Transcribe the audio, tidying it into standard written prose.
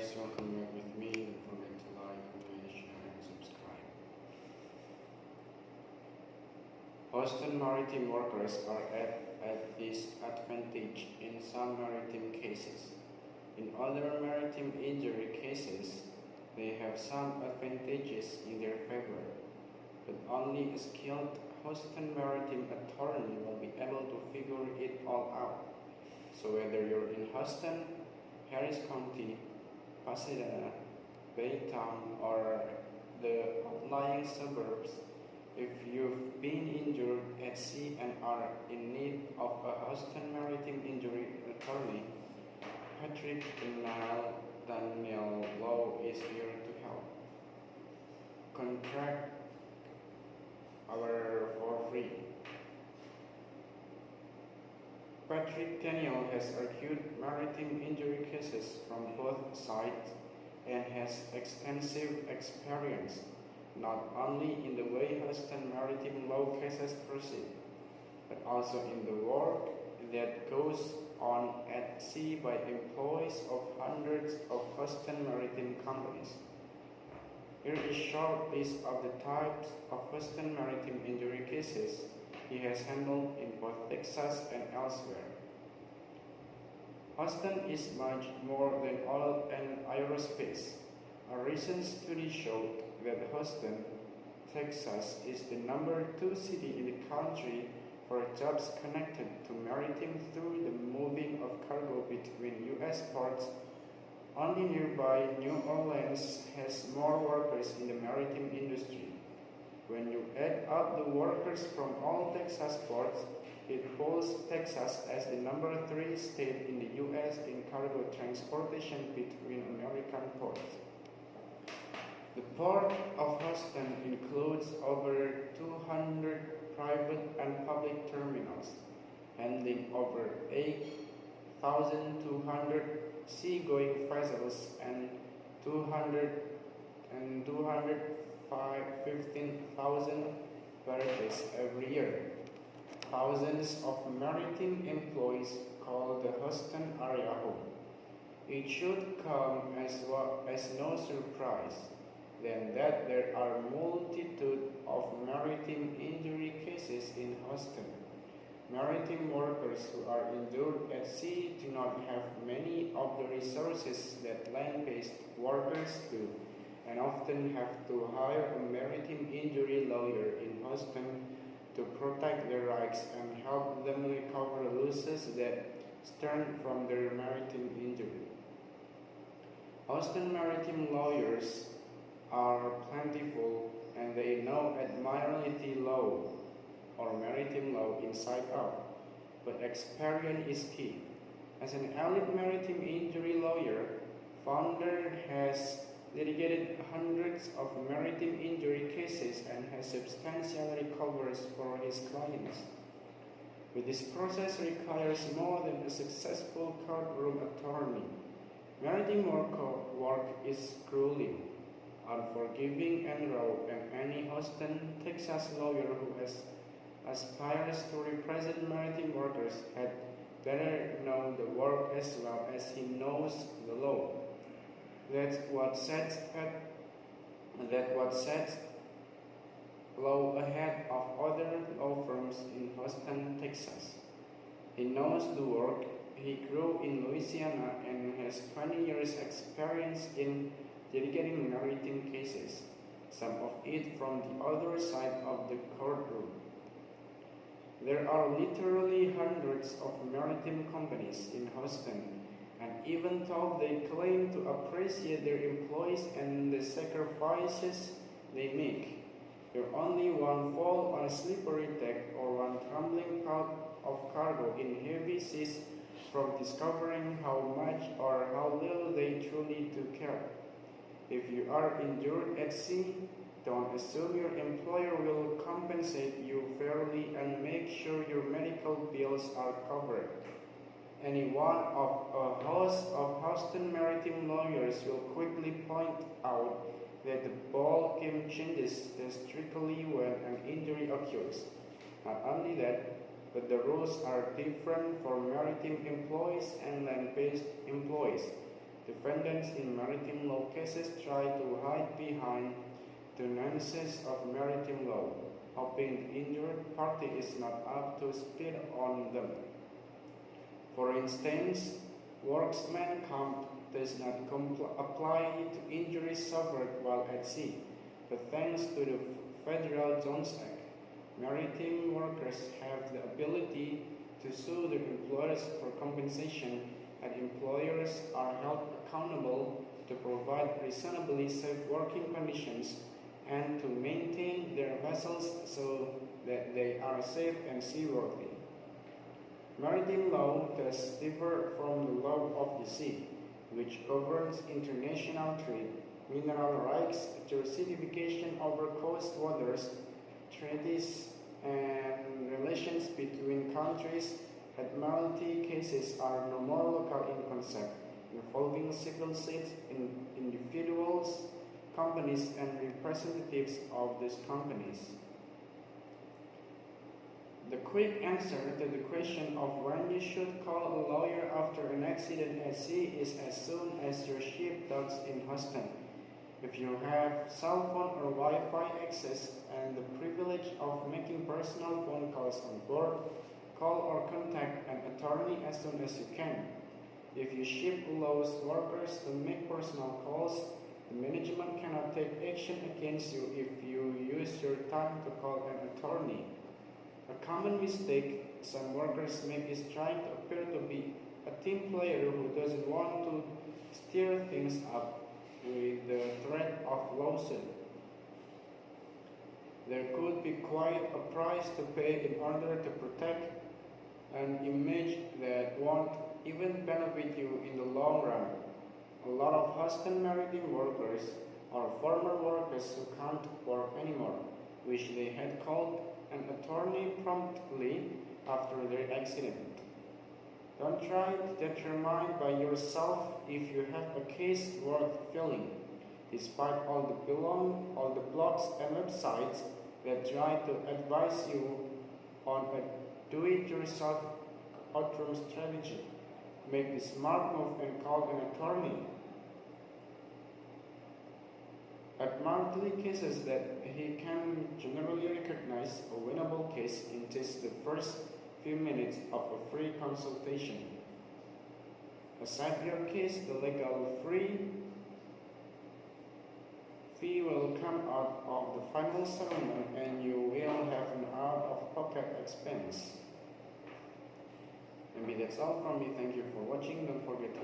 guys, welcome back with me. Don't forget to like, comment, share, and subscribe. Boston maritime workers are at disadvantage in some maritime cases. In other maritime injury cases, they have some advantages in their favor, but only a skilled Boston maritime attorney will be able to figure it all out. So whether you're in Houston, Harris County, Pasadena, Baytown, or the outlying suburbs, if you've been injured at sea and are in need of a Houston maritime injury attorney, Patrick Daniel Law is here to help. Contract for free. Patrick Daniel has argued maritime injury cases from both sides and has extensive experience not only in the way Houston maritime law cases proceed, but also in the work that goes on at sea by employees of hundreds of Houston maritime companies. Here is a short list of the types of Houston maritime injury cases he has handled in both Texas and elsewhere. Houston is much more than oil and aerospace. A recent study showed that Houston, Texas is the number 2 city in the country for jobs connected to maritime through the moving of cargo between U.S. ports. Only nearby New Orleans has more workers in the maritime industry. When you add up the workers from all Texas ports, it puts Texas as the number 3 state in the U.S. in cargo transportation between American ports. The Port of Houston includes over 200 private and public terminals, handling over 8,200 seagoing vessels and 215,000 barges every year. Thousands of maritime employees call the Houston area home. It should come as no surprise then that there are a multitude of maritime injury cases in Houston. Maritime workers who are injured at sea do not have many of the resources that land-based workers do, and often have to hire a maritime injury lawyer in Houston to protect their rights and help them recover losses that stem from their maritime injury. Houston maritime lawyers are plentiful and they know admiralty law or maritime law inside out, but experience is key. As an elite maritime injury lawyer, Founder has litigated hundreds of maritime injury cases and has substantial recoveries for his clients. But this process requires more than a successful courtroom attorney. Maritime work is grueling, unforgiving, and raw, and any Houston, Texas lawyer who aspires to represent maritime workers had better know the work as well as he knows the law. That's what sets Law ahead of other law firms in Houston, Texas. He knows the work. He grew in Louisiana and has 20 years experience in litigating maritime cases, some of it from the other side of the courtroom. There are literally hundreds of maritime companies in Houston, and even though they claim to appreciate their employees and the sacrifices they make, you're only one fall on a slippery deck or one tumbling out of cargo in heavy seas from discovering how much or how little they truly do care. If you are injured at sea, don't assume your employer will compensate you fairly and make sure your medical bills are covered. Any one of a host of Houston maritime lawyers will quickly point out that the ball game changes drastically when an injury occurs. Not only that, but the rules are different for maritime employees and land-based employees. Defendants in maritime law cases try to hide behind the nuances of maritime law, hoping the injured party is not up to speed on them. For instance, workman's comp does not apply to injuries suffered while at sea, but thanks to the Federal Jones Act, maritime workers have the ability to sue their employers for compensation, and employers are held accountable to provide reasonably safe working conditions and to maintain their vessels so that they are safe and seaworthy. Maritime law thus differs from the law of the sea, which governs international trade, mineral rights, jurisdiction over coast waters, treaties, and relations between countries. Admiralty cases are no more local in concept, involving civil suits in individuals, companies, and representatives of these companies. The quick answer to the question of when you should call a lawyer after an accident at sea is as soon as your ship docks in Houston. If you have cell phone or Wi-Fi access and the privilege of making personal phone calls on board, call or contact an attorney as soon as you can. If your ship allows workers to make personal calls, the management cannot take action against you if you use your time to call an attorney. A common mistake some workers make is trying to appear to be a team player who doesn't want to stir things up with the threat of lawsuit. There could be quite a price to pay in order to protect an image that won't even benefit you in the long run. A lot of Houston maritime workers are former workers who can't work anymore, wish they had called an attorney promptly after their accident. Don't try to determine by yourself if you have a case worth filing, despite all the blogs and websites that try to advise you on a do-it-yourself courtroom strategy. Make the smart move and call an attorney. Admiralty cases that he can generally recognize a winnable case in just the first few minutes of a free consultation. Aside your case, the legal fee will come out of the final settlement and you will have an out-of-pocket expense. Maybe that's all from me. Thank you for watching. Don't forget to